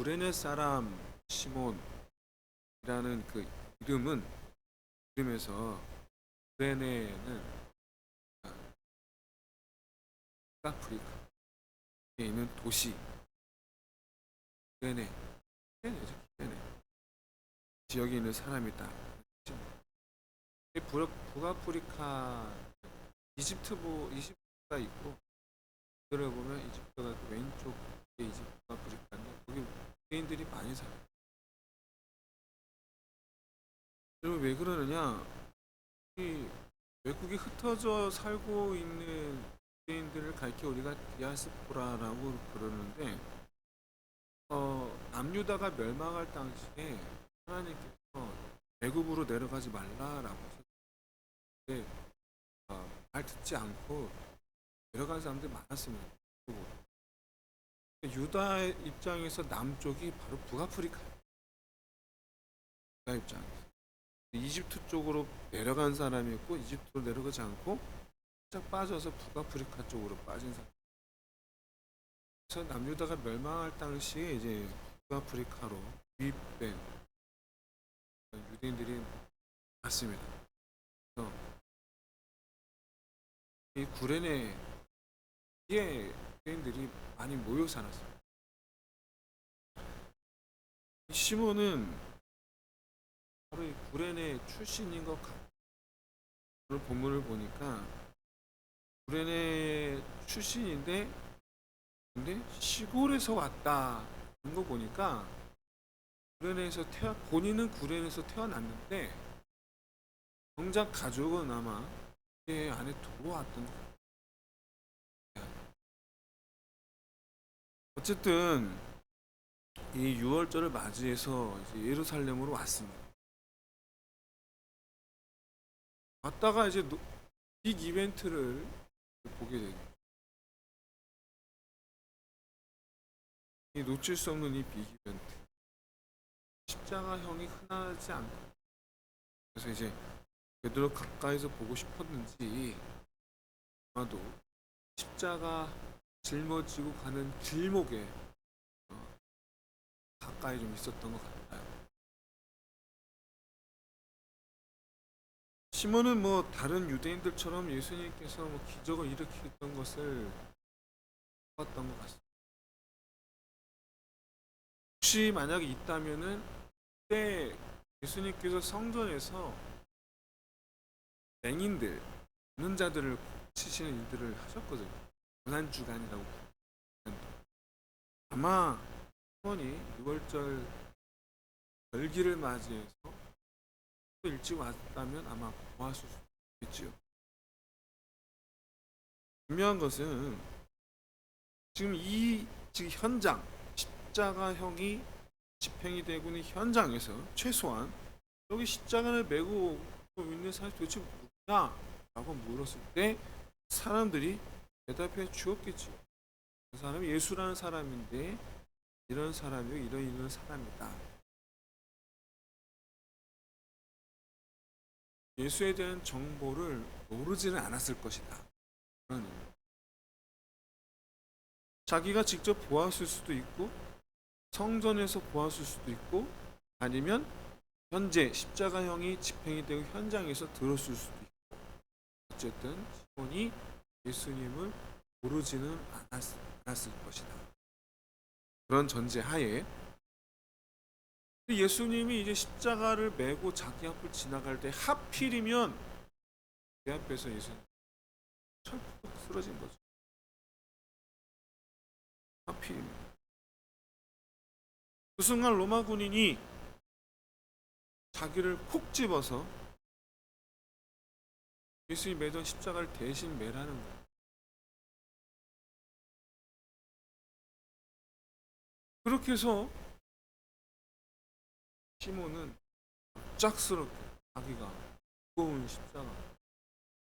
구레네 사람 시몬이라는 그 이름에서 구레네는 아프리카에 있는 도시 구레네, 구레네 지역에 있는 사람이다. 북아프리카 이집트가 있고, 그를 보면 이집트가 그 왼쪽에 이집트가 아프리카인데 거기 유대인들이 많이 살아요. 그리고 왜 그러느냐? 이 외국에 흩어져 살고 있는 유대인들을 가리켜 우리가 디아스포라라고 그러는데, 남유다가 멸망할 당시에 하나님께서 애굽으로 내려가지 말라라고 하셨는데, 말 듣지 않고 내려간 사람들이 많았습니다. 유다 입장에서 남쪽이 바로 북아프리카. 유다 입장에서 이집트 쪽으로 내려간 사람이었고, 이집트로 내려가지 않고 살짝 빠져서 북아프리카 쪽으로 빠진 사람. 그래서 남유다가 멸망할 당시에 이제 북아프리카로 유입된 유대인들이 많습니다. 그래서 이 구레네에 유대인들이 많이 모여 살았어요. 이 시몬은 바로 이 구레네 출신인 것 같아요. 오늘 본문을 보니까 구레네 출신인데, 근데 시골에서 왔다 이런 거 보니까 본인은 구레네에서 태어났는데 정작 가족은 아마 그 안에 들어왔던 것 같아요. 어쨌든 이 6월절을 맞이해서 이제 예루살렘으로 왔습니다. 왔다가 이제 빅 이벤트를 보게 됩니다. 이 놓칠 수 없는 이 빅 이벤트. 십자가형이 흔하지 않고, 그래서 이제 베드로 가까이서 보고 싶었는지 아마도 십자가 짊어지고 가는 길목에 가까이 좀 있었던 것 같아요. 시몬은 뭐 다른 유대인들처럼 예수님께서 뭐 기적을 일으키던 것을 봤던 것 같습니다. 혹시 만약에 있다면은 그때 예수님께서 성전에서 맹인들, 없는 자들을 고치시는 일들을 하셨거든요. 고난주간이라고. 아마 시몬이 6월절 절기를 맞이해서 또 일찍 왔다면 아마 보았을 수 있겠지요. 중요한 것은 지금 지금 현장, 십자가형이 집행이 되고 있는 현장에서 최소한 여기 십자가를 메고 있는 사람이 도대체 누구냐? 라고 물었을 때 사람들이 대답해 주었겠지. 그 사람이 예수라는 사람인데 이런 사람이요, 이런 사람이다. 예수에 대한 정보를 모르지는 않았을 것이다. 자기가 직접 보았을 수도 있고, 성전에서 보았을 수도 있고, 아니면 현재 십자가형이 집행이 되고 현장에서 들었을 수도 있고, 어쨌든 시몬이 예수님을 모르지는 않았을 것이다. 그런 전제하에 예수님이 이제 십자가를 메고 자기 앞을 지나갈 때 하필이면 내 앞에서 예수님 철푸덕 쓰러진 거죠. 하필이면 그 순간 로마 군인이 자기를 콕 집어서 예수님이 매던 십자가를 대신 매라는 거예요. 그렇게 해서 시몬은 갑작스럽게 자기가 무거운 십자가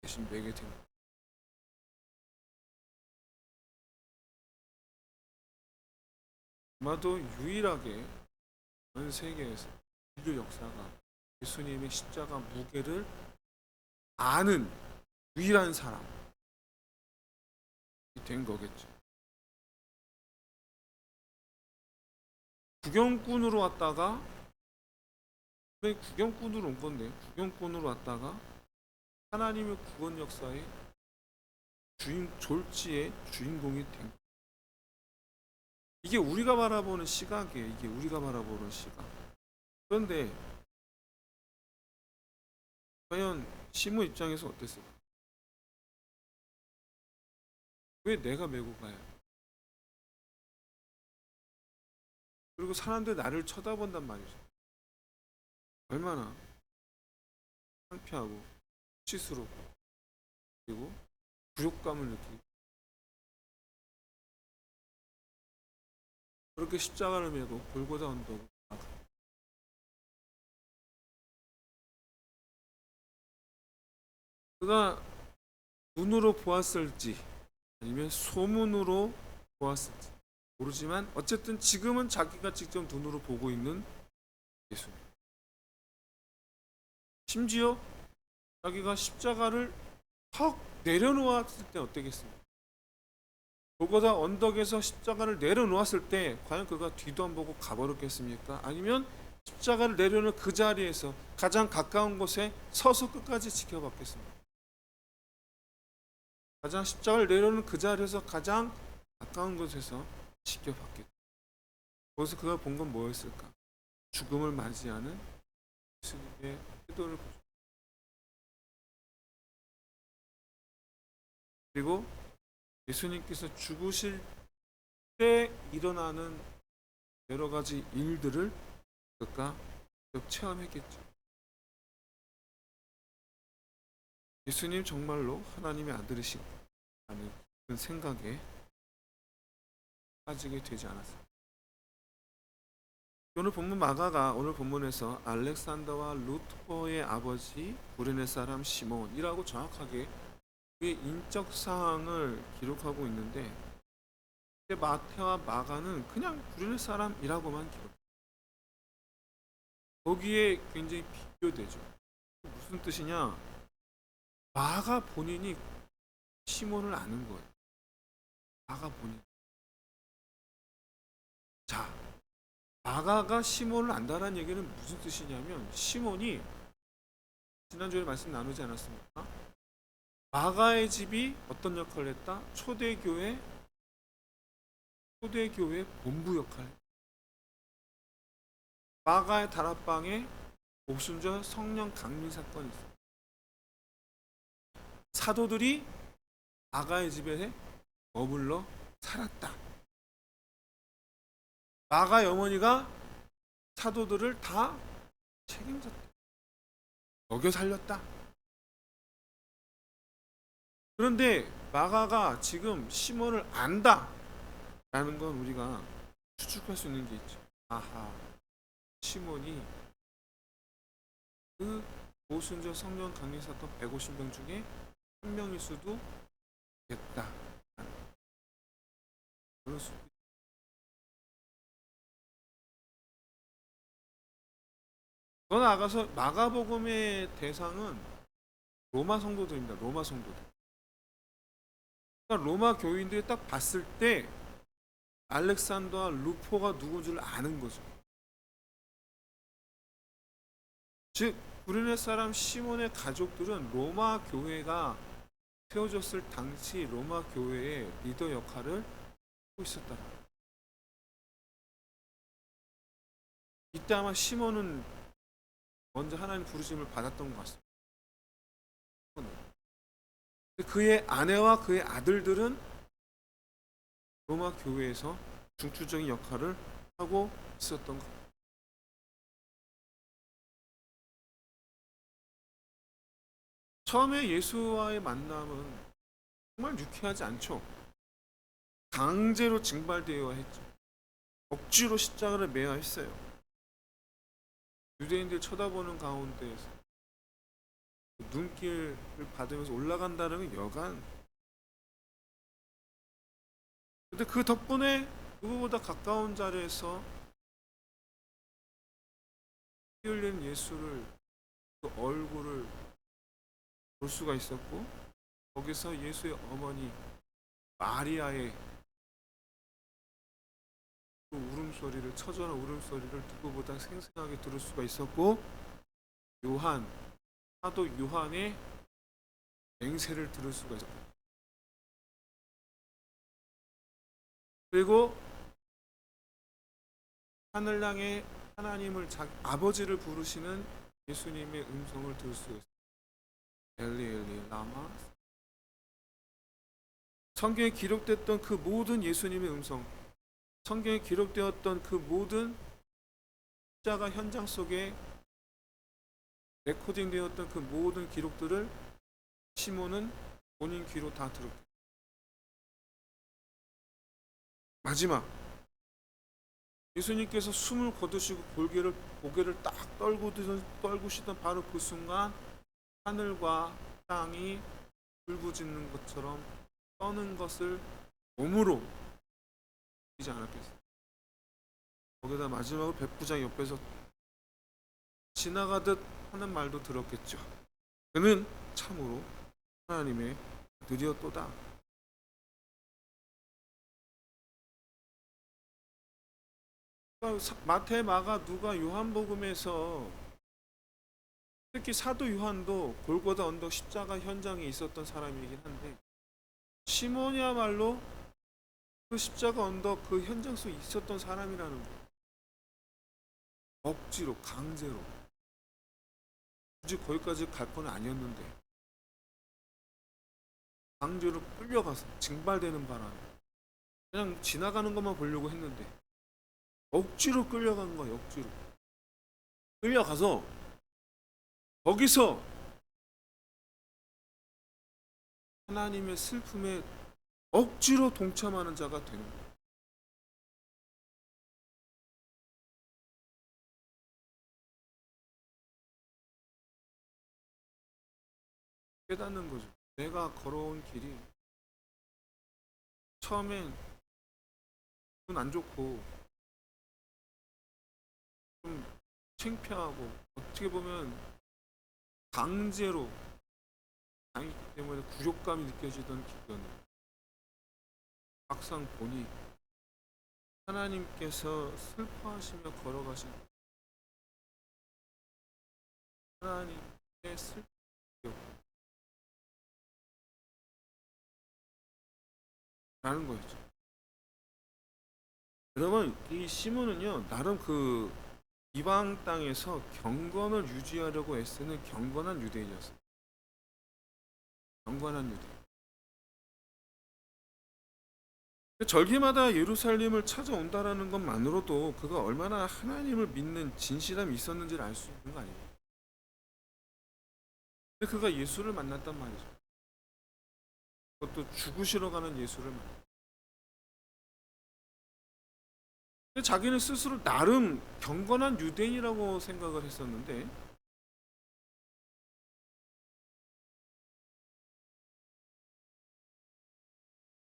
대신 매게 된 거예요. 아마도 유일하게 전 세계에서 인류 역사가 예수님의 십자가 무게를 아는 유일한 사람이 된 거겠죠. 구경꾼으로 왔다가, 그래, 구경꾼으로 온 건데, 구경꾼으로 왔다가 하나님의 구원 역사의 졸지의 주인공이 된 거예요. 이게 우리가 바라보는 시각이에요. 이게 우리가 바라보는 시각. 그런데 과연 시므 입장에서 어땠어요? 왜 내가 메고 가야 돼? 그리고 사람들 나를 쳐다본단 말이죠. 얼마나 창피하고 수치스럽고 그리고 굴욕감을 느끼고, 그렇게 십자가를 메고 골고다 언덕을 나가. 그가 눈으로 보았을지 아니면 소문으로 보았을지 모르지만 어쨌든 지금은 자기가 직접 눈으로 보고 있는 예수. 심지어 자기가 십자가를 턱 내려놓았을 때 어땠겠습니까? 골고다 언덕에서 십자가를 내려놓았을 때 과연 그가 뒤도 안 보고 가버렸겠습니까? 아니면 십자가를 내려놓은 그 자리에서 가장 가까운 곳에 서서 끝까지 지켜봤겠습니까? 가장 십자가를 내려놓은 그 자리에서 가장 가까운 곳에서 지켜봤겠죠. 거기서 그가 본 건 뭐였을까? 죽음을 맞이하는 예수님의 태도를 보죠. 그리고 예수님께서 죽으실 때 일어나는 여러 가지 일들을 그가 체험했겠죠. 예수님 정말로 하나님의 아들이시라는 그런 생각에 빠지게 되지 않았습니다. 오늘 본문 마가가 오늘 본문에서 알렉산더와 루토의 아버지 구레네 사람 시몬이라고 정확하게 그의 인적 사항을 기록하고 있는데, 마태와 마가는 그냥 구레네 사람이라고만 기록. 거기에 굉장히 비교되죠. 무슨 뜻이냐? 마가 본인이 시몬을 아는 거예요. 마가 본인. 자, 마가가 시몬을 안다는 얘기는 무슨 뜻이냐면, 시몬이 지난주에 말씀 나누지 않았습니까? 마가의 집이 어떤 역할을 했다? 초대교회 본부 역할. 마가의 다락방에 오순절 성령 강림 사건이 있어요. 사도들이 마가의 집에 머물러 살았다. 마가의 어머니가 사도들을 다 책임졌다. 먹여 살렸다. 그런데 마가가 지금 시몬을 안다 라는 건 우리가 추측할 수 있는 게 있죠. 아하, 시몬이 그 오순절 성령 강림 사건 150명 중에 한 명일 수도 있겠다. 그럴 수도 있다. 더 나아가서 마가복음의 대상은 로마 성도들입니다. 로마 성도들. 그러니까 로마 교인들이 딱 봤을 때 알렉산더와 루포가 누군 줄 아는 거죠. 즉 구레네 사람 시몬의 가족들은 로마 교회가 세워졌을 당시 로마 교회의 리더 역할을 하고 있었다. 이때 아마 시몬은 먼저 하나님 부르심을 받았던 것 같습니다. 그의 아내와 그의 아들들은 로마 교회에서 중추적인 역할을 하고 있었던 것 같습니다. 처음에 예수와의 만남은 정말 유쾌하지 않죠. 강제로 징발되어야 했죠. 억지로 십자가를 매야 했어요. 유대인들 쳐다보는 가운데에서 눈길을 받으면서 올라간다는 건 여간. 근데 그 덕분에 누구보다 가까운 자리에서 피 흘린 예수를, 그 얼굴을 볼 수가 있었고, 거기서 예수의 어머니 마리아의 그 울음소리를, 처절한 울음소리를 누구보다 생생하게 들을 수가 있었고, 요한, 사도 요한의 맹세를 들을 수가 있었고, 그리고 하늘나라의 하나님을 아버지를 부르시는 예수님의 음성을 들을 수가 있어요. 엘리 엘리 라마. 성경에 기록됐던 그 모든 예수님의 음성, 성경에 기록되었던 그 모든 십자가 현장 속에 레코딩되었던 그 모든 기록들을 시몬은 본인 귀로 다 들었고, 마지막 예수님께서 숨을 거두시고 고개를 딱 떨구시던 바로 그 순간 하늘과 땅이 불부짖는 것처럼 떠는 것을 몸으로 느끼지 않았겠어요. 거기다 마지막으로 백부장 옆에서 지나가듯 하는 말도 들었겠죠. 그는 참으로 하나님의 아들이었도다. 마태, 마가, 누가, 요한복음에서 특히 사도 요한도 골고다 언덕 십자가 현장에 있었던 사람이긴 한데, 시몬이야말로 그 십자가 언덕 그 현장 속에 있었던 사람이라는 거예요. 억지로, 강제로. 굳이 거기까지 갈 건 아니었는데 강제로 끌려가서 징발되는 바람에 그냥 지나가는 것만 보려고 했는데 억지로 끌려간 거예요. 억지로 끌려가서 거기서 하나님의 슬픔에 억지로 동참하는 자가 되는 거예요. 깨닫는 거죠. 내가 걸어온 길이 처음엔 눈 안 좋고 좀 창피하고 어떻게 보면 강제로 당했기 때문에 굴욕감이 느껴지던 길이었는데, 막상 보니 하나님께서 슬퍼하시며 걸어가신 하나님의 슬픔이었구나라는 거였죠. 여러분, 이 시몬은요 나름 그 이방 땅에서 경건을 유지하려고 애쓰는 경건한 유대인이었어요. 경건한 유대인. 절기마다 예루살렘을 찾아온다라는 것만으로도 그가 얼마나 하나님을 믿는 진실함이 있었는지를 알 수 있는 거 아니에요. 근데 그가 예수를 만났단 말이죠. 그것도 죽으시러 가는 예수를 만났어요. 근데 자기는 스스로 나름 경건한 유대인이라고 생각을 했었는데,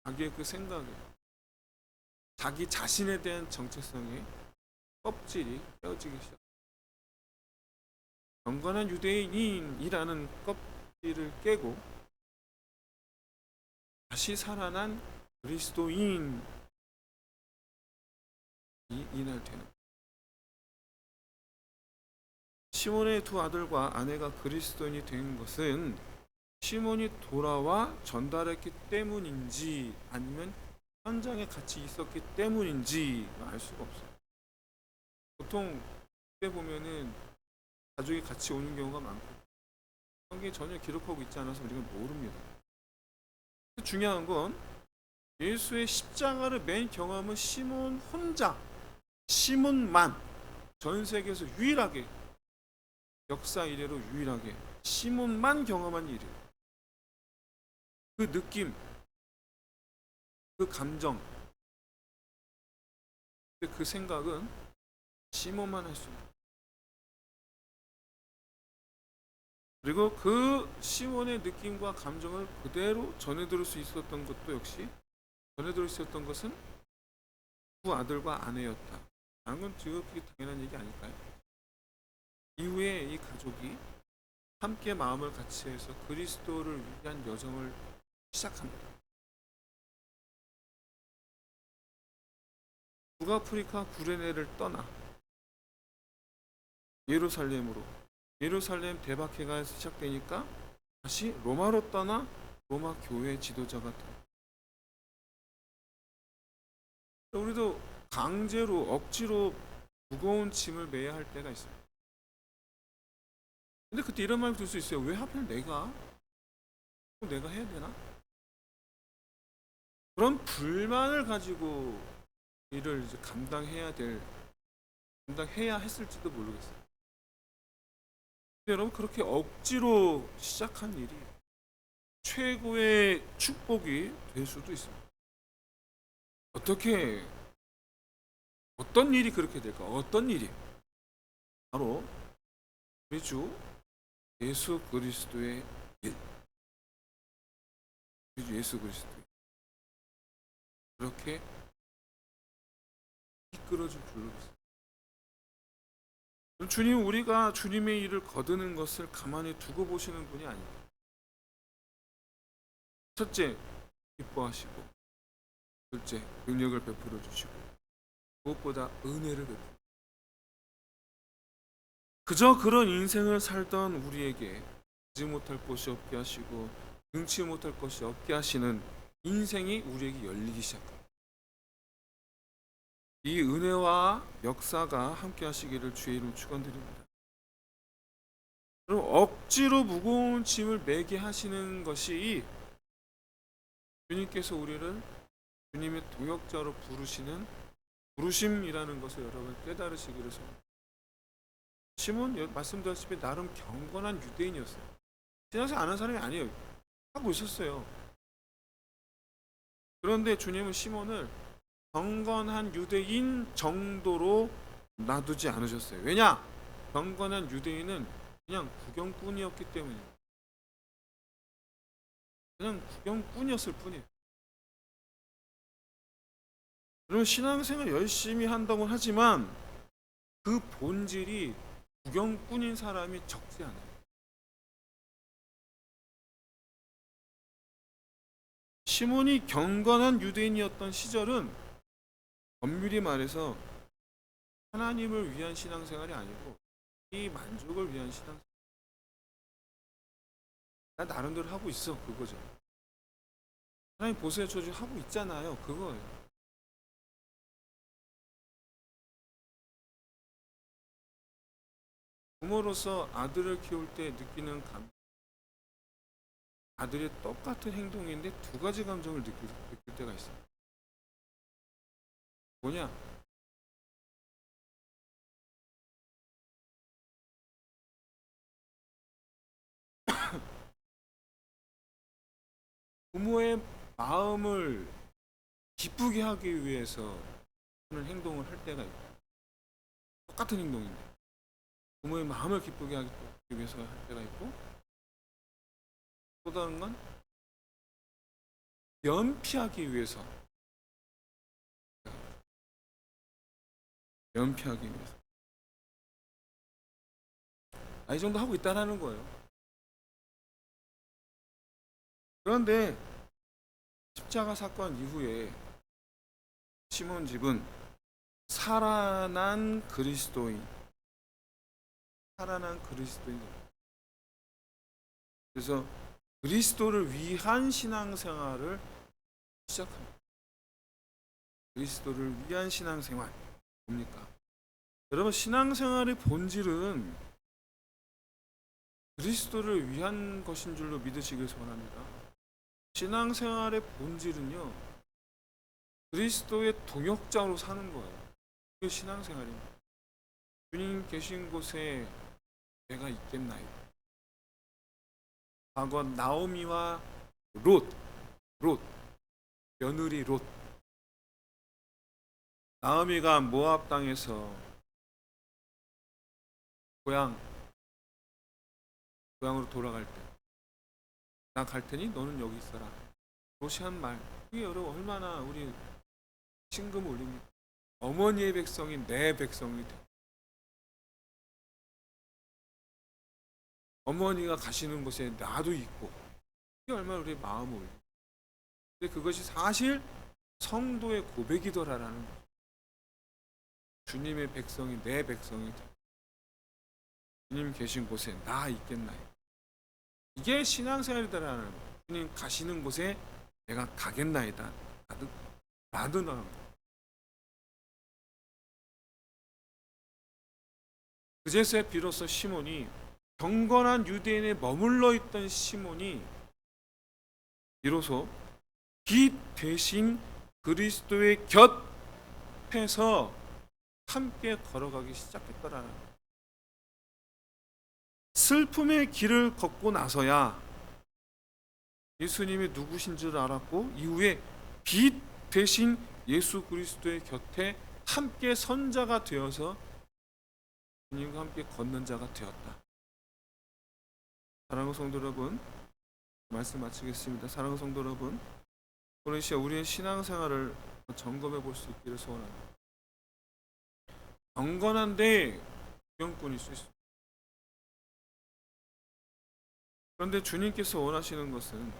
자기의 그 생각에, 자기 자신에 대한 정체성에 껍질이 떼어지기 시작. 경건한 유대인이라는 껍질을 깨고 다시 살아난 그리스도인이 이날 되는. 시몬의 두 아들과 아내가 그리스도인이 된 것은 시몬이 돌아와 전달했기 때문인지 아니면 현장에 같이 있었기 때문인지 알 수가 없어요. 보통 그때 보면은 가족이 같이 오는 경우가 많고 성경에 전혀 기록하고 있지 않아서 우리가 모릅니다. 중요한 건 예수의 십자가를 맨 경험은 시몬 혼자, 시몬만, 전 세계에서 유일하게, 역사 이래로 유일하게 시몬만 경험한 일이에요. 그 느낌, 그 감정, 그 생각은 시몬만 할 수 있어요. 그리고 그 시몬의 느낌과 감정을 그대로 전해 들을 수 있었던 것도 역시, 전해 들을 수 있었던 것은 두 아들과 아내였다 라는 건 지극히 당연한 얘기 아닐까요? 이후에 이 가족이 함께 마음을 같이 해서 그리스도를 위한 여정을 시작합니다. 북아프리카 구레네를 떠나 예루살렘으로, 예루살렘 대박해가 시작되니까 다시 로마로 떠나 로마 교회 지도자가 돼. 우리도 강제로 억지로 무거운 짐을 매야 할 때가 있어요. 근데 그때 이런 말이 들 수 있어요. 왜 하필 내가 해야 되나? 그런 불만을 가지고 일을 이제 감당해야 했을지도 모르겠어요. 근데 여러분, 그렇게 억지로 시작한 일이 최고의 축복이 될 수도 있습니다. 어떤 일이 그렇게 될까? 어떤 일이? 바로 우리 주 예수 그리스도의 일. 우리 주 예수 그리스도 그렇게 이끌어준 줄로 믿습니다. 주님, 우리가 주님의 일을 거두는 것을 가만히 두고 보시는 분이 아닙니다. 첫째, 기뻐하시고, 둘째, 능력을 베풀어 주시고, 무엇보다 은혜를 베풀어. 그저 그런 인생을 살던 우리에게 하지 못할 것이 없게 하시고 능치 못할 것이 없게 하시는 인생이 우리에게 열리기 시작합니다. 이 은혜와 역사가 함께 하시기를 주의 이름으로 축원드립니다. 그럼 억지로 무거운 짐을 매게 하시는 것이 주님께서 우리를 주님의 동역자로 부르시는 부르심이라는 것을 여러분 깨달으시기를 소원합니다. 시몬, 말씀드렸다시피 나름 경건한 유대인이었어요. 신앙생활 안 한 사람이 아니에요. 하고 있었어요. 그런데 주님은 시몬을 경건한 유대인 정도로 놔두지 않으셨어요. 왜냐? 경건한 유대인은 그냥 구경꾼이었기 때문입니다. 그냥 구경꾼이었을 뿐이에요. 그럼 신앙생활 열심히 한다고 하지만 그 본질이 구경꾼인 사람이 적지 않아요. 시몬이 경건한 유대인이었던 시절은 엄밀히 말해서 하나님을 위한 신앙생활이 아니고 이 만족을 위한 신앙생활. 나 나름대로 하고 있어, 그거죠. 하나님 보세요, 저 지금 하고 있잖아요, 그거예요. 부모로서 아들을 키울 때 느끼는 아들의 똑같은 행동인데 두 가지 감정을 느낄 때가 있어요. 뭐냐? 부모의 마음을 기쁘게 하기 위해서 하는 행동을 할 때가 있고, 똑같은 행동인데 부모의 마음을 기쁘게 하기 위해서 할 때가 있고, 또 다른 건 면피하기 위해서, 면피하기 위해서. 이 정도 하고 있다라는 거예요. 그런데 십자가 사건 이후에 시몬 집은 살아난 그리스도인, 그래서 그리스도를 위한 신앙생활을 시작합니다. 그리스도를 위한 신앙생활 뭡니까? 여러분, 신앙생활의 본질은 그리스도를 위한 것인 줄로 믿으시길 소원합니다. 신앙생활의 본질은요, 그리스도의 동역자로 사는 거예요. 그게 신앙생활입니다. 주님 계신 곳에 내가 있겠나요? 과거 나오미와 며느리 롯. 나오미가 모압 땅에서 고향으로 돌아갈 때, 나 갈 테니 너는 여기 있어라. 롯이 한 말, 그게 여러분 얼마나 우리 심금 울립니까? 어머니의 백성이 내 백성이 돼. 어머니가 가시는 곳에 나도 있고, 그게 얼마나 우리 마음을 울립니까? 근데 그것이 사실 성도의 고백이더라라는 거예요. 주님의 백성이 내 백성이 되 주님 계신 곳에 나 있겠나이다. 이게 신앙생활이다라는 거예요. 주님 가시는 곳에 내가 가겠나이다. 나도 나갑니다. 그제서야 비로소 시몬이, 경건한 유대인에 머물러 있던 시몬이 비로소 빛 대신 그리스도의 곁에서 함께 걸어가기 시작했더라는 거예요. 슬픔의 길을 걷고 나서야 예수님이 누구신 줄 알았고, 이후에 빛 대신 예수 그리스도의 곁에 함께 선자가 되어서 주님과 함께 걷는 자가 되었다. 사랑하는 성도 여러분, 말씀 마치겠습니다. 사랑하는 성도 여러분, 오늘 시간 우리의 신앙생활을 점검해 볼 수 있기를 소원합니다. 경건한데 구경꾼일 수 있습니다. 그런데 주님께서 원하시는 것은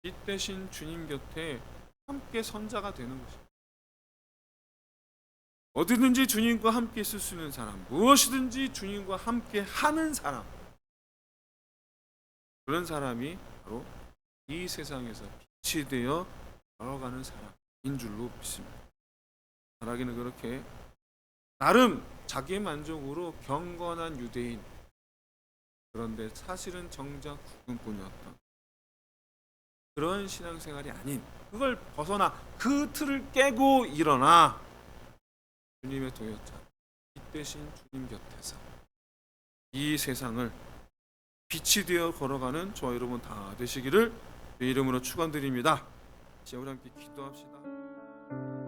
빛 대신 주님 곁에 함께 선자가 되는 것입니다. 어디든지 주님과 함께 있을 수 있는 사람, 무엇이든지 주님과 함께 하는 사람, 그런 사람이 바로 이 세상에서 빛이 되어 걸어가는 사람인 줄로 믿습니다. 말하기는 그렇게 나름 자기 만족으로 경건한 유대인, 그런데 사실은 정작 구경꾼이었던 그런 신앙생활이 아닌, 그걸 벗어나 그 틀을 깨고 일어나 주님의 도였자, 빛 대신 주님 곁에서 이 세상을 빛이 되어 걸어가는 저와 여러분 다 되시기를 주의 이름으로 축원드립니다. 이제 우리 함께 기도합시다.